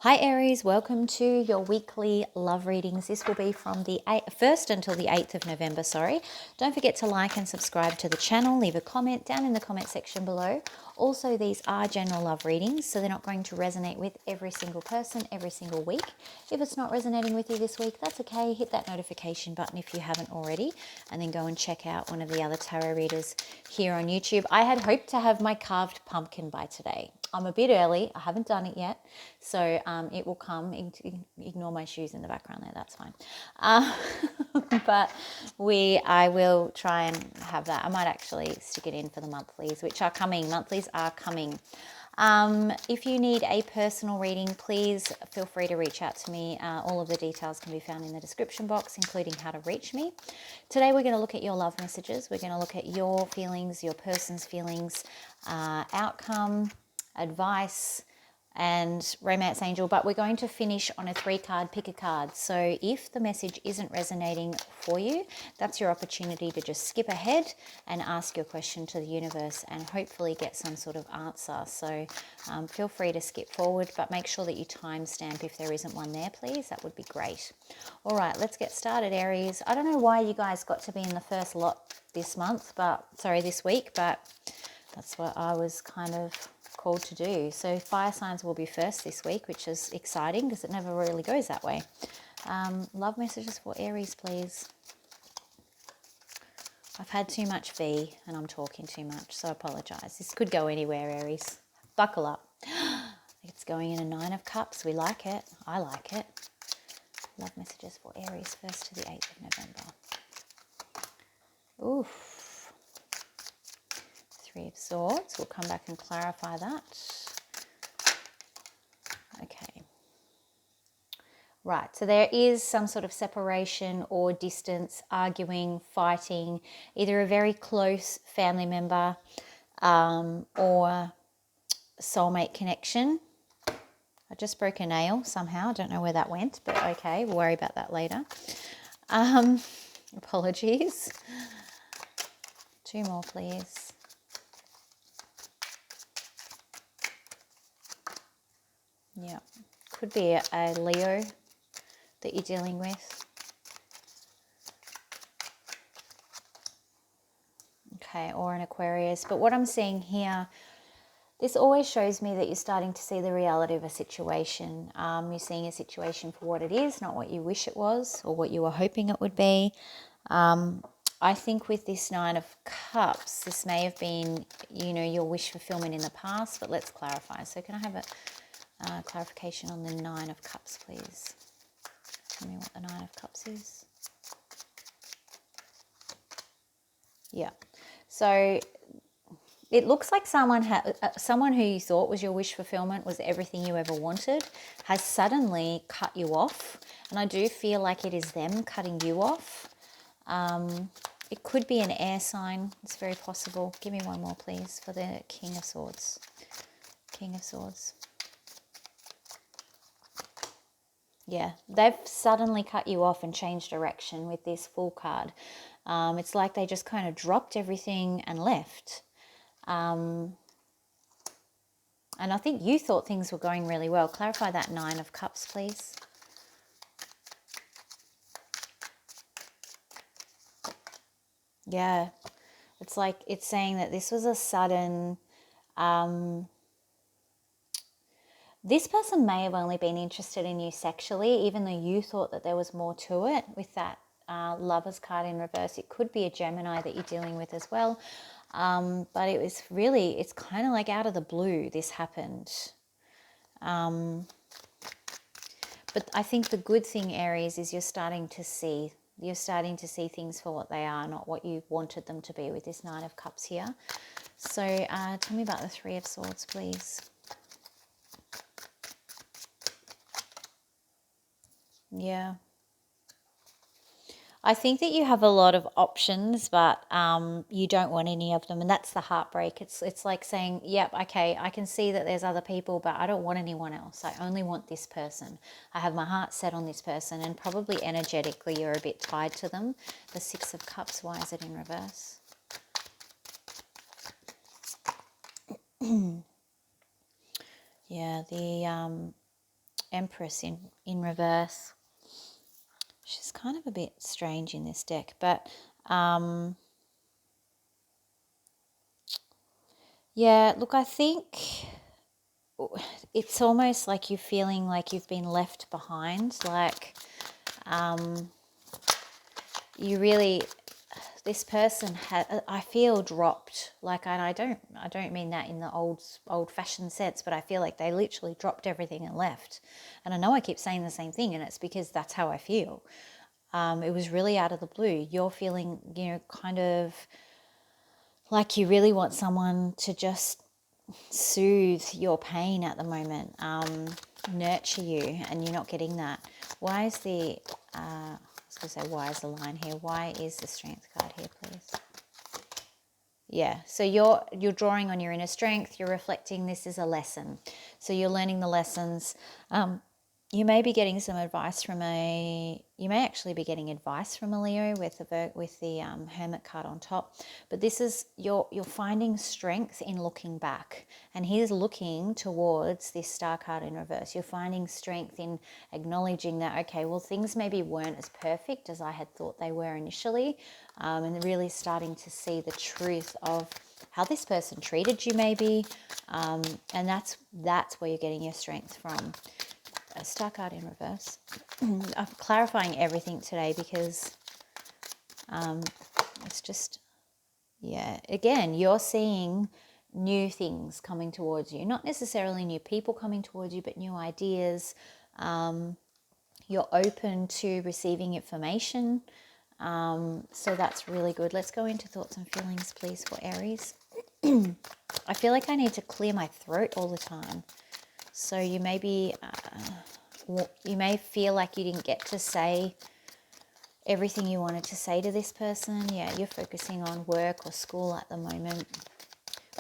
Hi Aries, welcome to your weekly love readings. This will be from the 1st until the 8th of November, Don't forget to like and subscribe to the channel. Leave a comment down in the comment section below. Also, these are general love readings, so they're not going to resonate with every single person every single week. If it's not resonating with you this week, that's okay. Hit that notification button if you haven't already, and then go and check out one of the other tarot readers here on YouTube. I had hoped to have my carved pumpkin by today. I'm a bit early. I haven't done it yet. So it will come. Ignore my shoes in the background there. That's fine. But I will try and have that. I might actually stick it in for the monthlies, which are coming. Monthlies are coming. If you need a personal reading, please feel free to reach out to me. All of the details can be found in the description box, including how to reach me. Today we're going to look at your love messages. We're going to look at your feelings, your person's feelings, outcome, advice, and romance angel, but we're going to finish on a 3-card pick a card. So if the message isn't resonating for you, that's your opportunity to just skip ahead and ask your question to the universe and hopefully get some sort of answer. So feel free to skip forward, but make sure that you timestamp if there isn't one there, please. That would be great. All right, let's get started, Aries. I don't know why you guys got to be in the first lot this week, but that's what I was kind of called to do. So fire signs will be first this week, which is exciting because it never really goes that way. Love messages for Aries, please. I've had too much V and I'm talking too much, so I apologize. This could go anywhere, Aries. Buckle up. It's going in a 9 of Cups. We like it. I like it. Love messages for Aries, 1st to the 8th of November. Oof. 3 of Swords. We'll come back and clarify that. Okay. Right, so there is some sort of separation or distance, arguing, fighting, either a very close family member or soulmate connection. I just broke a nail somehow. I don't know where that went, but okay, we'll worry about that later. Apologies. 2 more, please. Yeah, could be a Leo that you're dealing with. Okay, or an Aquarius. But what I'm seeing here, this always shows me that you're starting to see the reality of a situation. You're seeing a situation for what it is, not what you wish it was or what you were hoping it would be. I think with this 9 of Cups, this may have been, your wish fulfillment in the past, but let's clarify. So can I have a clarification on the 9 of Cups, please? Tell me what the 9 of Cups is. Yeah. So it looks like someone who you thought was your wish fulfillment, was everything you ever wanted, has suddenly cut you off. And I do feel like it is them cutting you off. It could be an air sign. It's very possible. Give me one more, please, for the King of Swords. King of Swords. Yeah, they've suddenly cut you off and changed direction with this Fool card. It's like they just kind of dropped everything and left. And I think you thought things were going really well. Clarify that 9 of Cups, please. Yeah, it's like it's saying that this was a sudden... this person may have only been interested in you sexually, even though you thought that there was more to it with that Lovers card in reverse. It could be a Gemini that you're dealing with as well. But it's kind of like out of the blue this happened. But I think the good thing, Aries, is you're starting to see things for what they are, not what you wanted them to be with this 9 of Cups here. So tell me about the 3 of Swords, please. Yeah. I think that you have a lot of options, but you don't want any of them, and that's the heartbreak. It's like saying, yep, okay, I can see that there's other people, but I don't want anyone else. I only want this person. I have my heart set on this person, and probably energetically you're a bit tied to them. The 6 of Cups, why is it in reverse? Yeah, Empress in reverse. She's kind of a bit strange in this deck, but yeah, look, I think it's almost like you're feeling like you've been left behind, like you really, this person had, I feel dropped, like, and I don't mean that in the old fashioned sense, but I feel like they literally dropped everything and left. And I know I keep saying the same thing, and it's because that's how I feel. It was really out of the blue. You're feeling, kind of like you really want someone to just soothe your pain at the moment, nurture you, and you're not getting that. Why is the, I was going to say, why is the line here? Why is the Strength card here, please? Yeah, so you're drawing on your inner strength. You're reflecting. This is a lesson. So you're learning the lessons. You may be getting some advice from you may actually be getting advice from a Leo with the Hermit card on top. But this is, you're finding strength in looking back. And he's looking towards this Star card in reverse. You're finding strength in acknowledging that, okay, well, things maybe weren't as perfect as I had thought they were initially. And really starting to see the truth of how this person treated you maybe. And that's where you're getting your strength from. A Star card in reverse. I'm clarifying everything today because it's just, yeah, again, you're seeing new things coming towards you. Not necessarily new people coming towards you, but new ideas. You're open to receiving information. So that's really good. Let's go into thoughts and feelings, please, for Aries. I feel like I need to clear my throat all the time. So you may be, you may feel like you didn't get to say everything you wanted to say to this person. Yeah, you're focusing on work or school at the moment.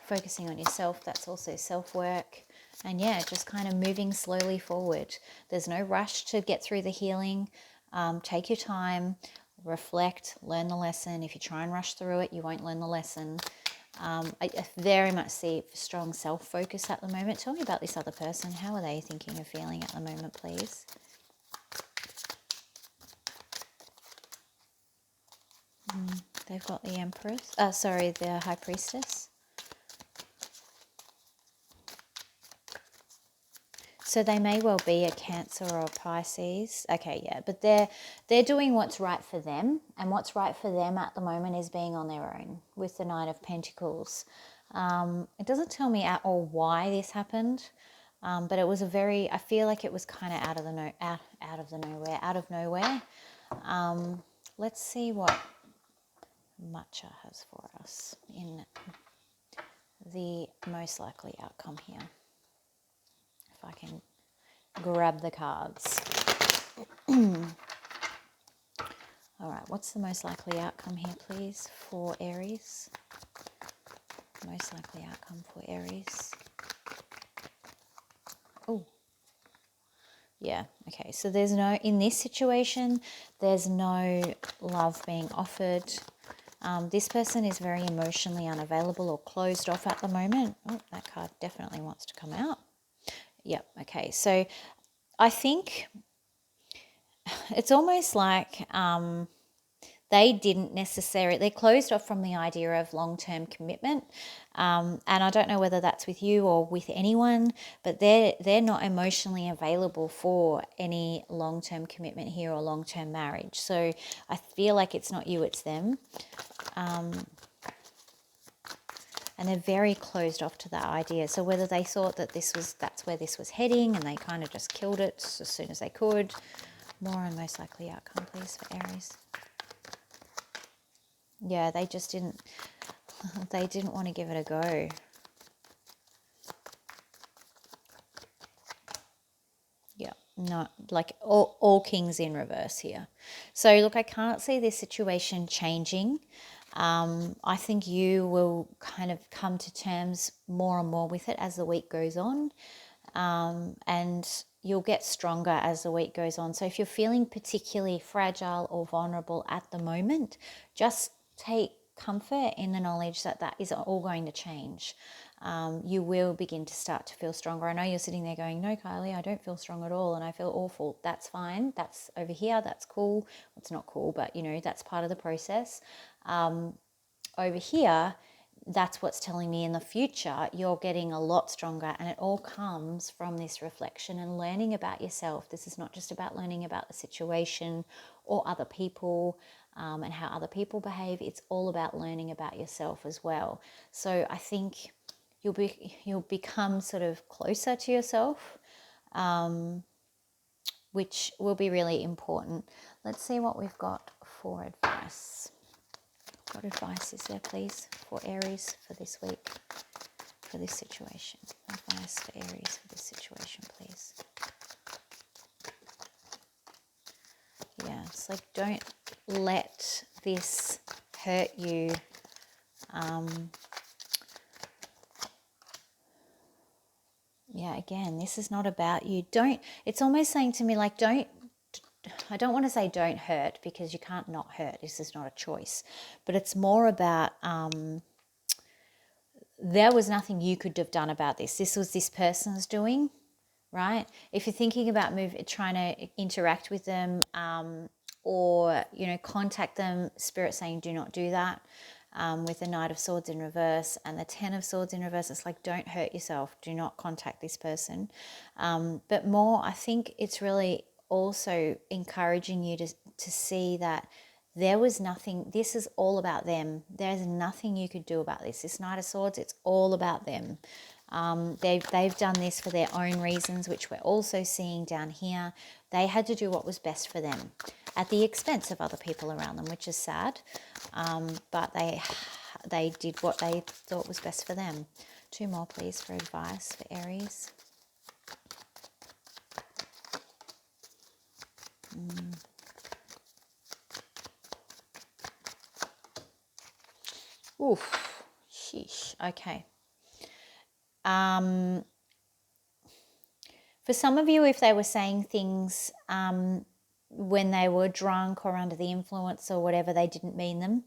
Focusing on yourself, that's also self-work. And yeah, just kind of moving slowly forward. There's no rush to get through the healing. Take your time, reflect, learn the lesson. If you try and rush through it, you won't learn the lesson. I very much see strong self-focus at the moment. Tell me about this other person. How are they thinking or feeling at the moment, please? They've got the Empress. The High Priestess. So they may well be a Cancer or a Pisces. Okay, yeah, but they're doing what's right for them, and what's right for them at the moment is being on their own with the Knight of Pentacles. It doesn't tell me at all why this happened, but it was I feel like it was kind of out of nowhere. Let's see what Matcha has for us in the most likely outcome here. If I can grab the cards. All right, what's the most likely outcome here, please, for Aries? Most likely outcome for Aries. Oh, yeah, okay. So there's no, in this situation, there's no love being offered. This person is very emotionally unavailable or closed off at the moment. Oh, that card definitely wants to come out. Yep, okay. So I think it's almost like they closed off from the idea of long-term commitment. And I don't know whether that's with you or with anyone, but they're not emotionally available for any long-term commitment here or long-term marriage. So I feel like it's not you, it's them. And they're very closed off to that idea. So whether they thought that that's where this was heading and they kind of just killed it as soon as they could. More on most likely outcome, please, for Aries. Yeah, they just didn't want to give it a go. Yeah, not like all kings in reverse here. So look, I can't see this situation changing. I think you will kind of come to terms more and more with it as the week goes on. And you'll get stronger as the week goes on. So if you're feeling particularly fragile or vulnerable at the moment, just take comfort in the knowledge that that is all going to change. you will begin to start to feel stronger. I know you're sitting there going, no, Kylie, I don't feel strong at all and I feel awful. That's fine. That's over here. That's cool. It's not cool, but that's part of the process. Over here, that's what's telling me in the future you're getting a lot stronger, and it all comes from this reflection and learning about yourself. This is not just about learning about the situation or other people and how other people behave. It's all about learning about yourself as well. So I think you'll become sort of closer to yourself, which will be really important. Let's see what we've got for advice. What advice is there, please, for Aries for this week, for this situation? Advice for Aries for this situation, please. Yeah, it's like, don't let this hurt you. Yeah, again, this is not about you. It's almost saying to me, like, I don't want to say don't hurt, because you can't not hurt. This is not a choice. But it's more about there was nothing you could have done about this. This was this person's doing, right? If you're thinking about trying to interact with them or, contact them, Spirit saying do not do that. With the Knight of Swords in reverse and the Ten of Swords in reverse, it's like, don't hurt yourself. Do not contact this person. But more, I think it's really also encouraging you to see that there was nothing. This is all about them. There's nothing you could do about this. This Knight of Swords, it's all about them. They've done this for their own reasons, which we're also seeing down here. They had to do what was best for them at the expense of other people around them, which is sad. But they did what they thought was best for them. 2 more, please, for advice for Aries. Oof, sheesh. Okay. For some of you, if they were saying things when they were drunk or under the influence or whatever, they didn't mean them.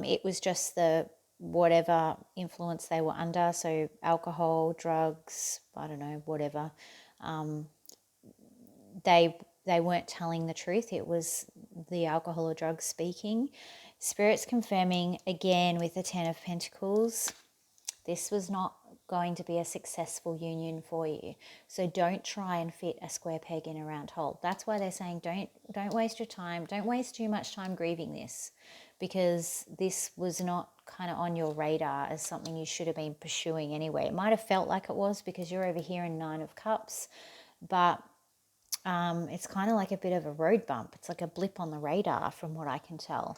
It was just the whatever influence they were under. So alcohol, drugs, I don't know, whatever. They weren't telling the truth. It was the alcohol or drugs speaking. Spirit's confirming again with the Ten of Pentacles. This was not going to be a successful union for you. So don't try and fit a square peg in a round hole. That's why they're saying don't waste your time. Don't waste too much time grieving this, because this was not kind of on your radar as something you should have been pursuing anyway. It might have felt like it was because you're over here in 9 of Cups, but it's kind of like a bit of a road bump. It's like a blip on the radar from what I can tell.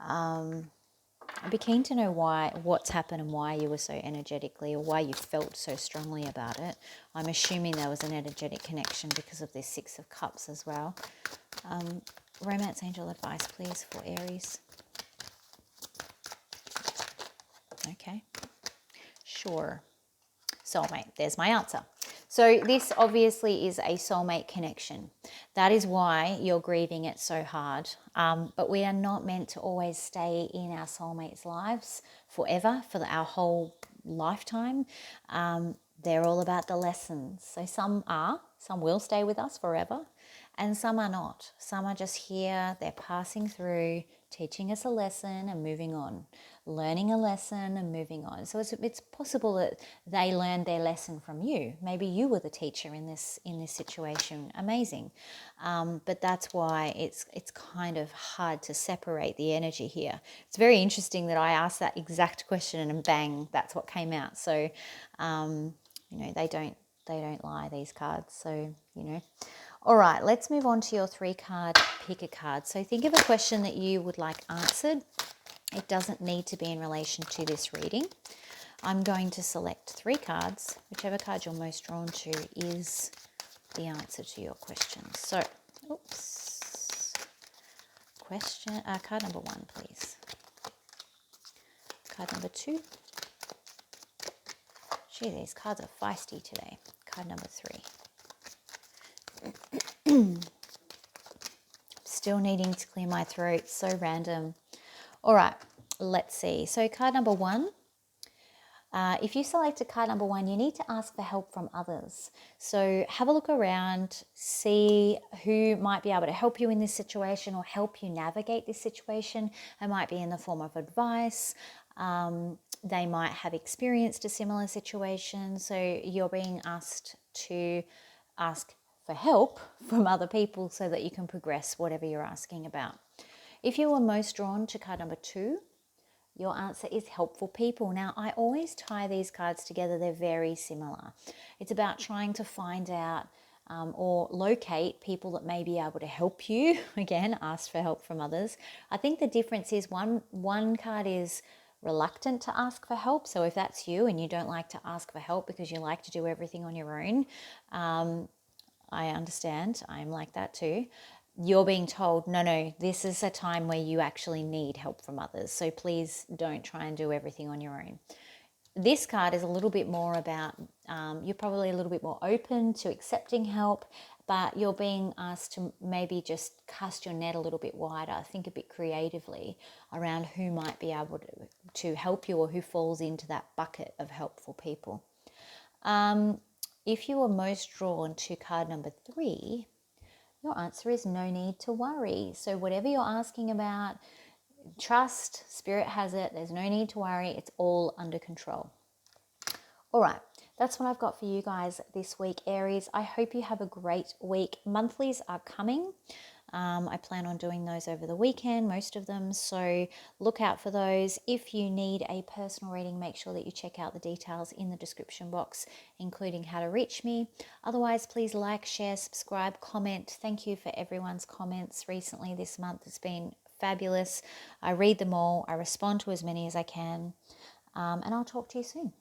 I'd be keen to know what's happened and why you were so energetically, or why you felt so strongly about it. I'm assuming there was an energetic connection because of this 6 of Cups as well. Romance angel advice, please, for Aries. Okay. Sure. Soulmate. There's my answer. So this obviously is a soulmate connection. That is why you're grieving it so hard. But we are not meant to always stay in our soulmates' lives forever, for our whole lifetime. They're all about the lessons. So some will stay with us forever, and some are not. Some are just here, they're passing through, teaching us a lesson and moving on, learning a lesson and moving on. So it's possible that they learned their lesson from you. Maybe you were the teacher in this situation. Amazing. But that's why it's kind of hard to separate the energy here. It's very interesting that I asked that exact question and bang, that's what came out. So, they don't lie, these cards. So, All right, let's move on to your 3-card pick a card. So think of a question that you would like answered. It doesn't need to be in relation to this reading. I'm going to select 3 cards. Whichever card you're most drawn to is the answer to your question. So, card number 1, please. Card number 2. Gee, these cards are feisty today. Card number 3. Still needing to clear my throat. So random. All right, let's see. So card number 1. If you selected card number 1, you need to ask for help from others. So have a look around, see who might be able to help you in this situation or help you navigate this situation. It might be in the form of advice. They might have experienced a similar situation. So you're being asked to ask for help from other people so that you can progress whatever you're asking about. If you were most drawn to card number 2, your answer is helpful people. Now, I always tie these cards together. They're very similar. It's about trying to find out or locate people that may be able to help you. Again, ask for help from others. I think the difference is one card is reluctant to ask for help. So if that's you and you don't like to ask for help because you like to do everything on your own, I understand. I'm like that too. You're being told, no, this is a time where you actually need help from others. So please don't try and do everything on your own. This card is a little bit more about, you're probably a little bit more open to accepting help, but you're being asked to maybe just cast your net a little bit wider, think a bit creatively around who might be able to help you or who falls into that bucket of helpful people. If you are most drawn to card number 3, your answer is no need to worry. So whatever you're asking about, trust, spirit has it. There's no need to worry. It's all under control. All right, that's what I've got for you guys this week, Aries. I hope you have a great week. Monthlies are coming. I plan on doing those over the weekend, most of them, so look out for those. If you need a personal reading, make sure that you check out the details in the description box, including how to reach me. Otherwise, please like, share, subscribe, comment. Thank you for everyone's comments recently this month. It's been fabulous. I read them all. I respond to as many as I can, and I'll talk to you soon.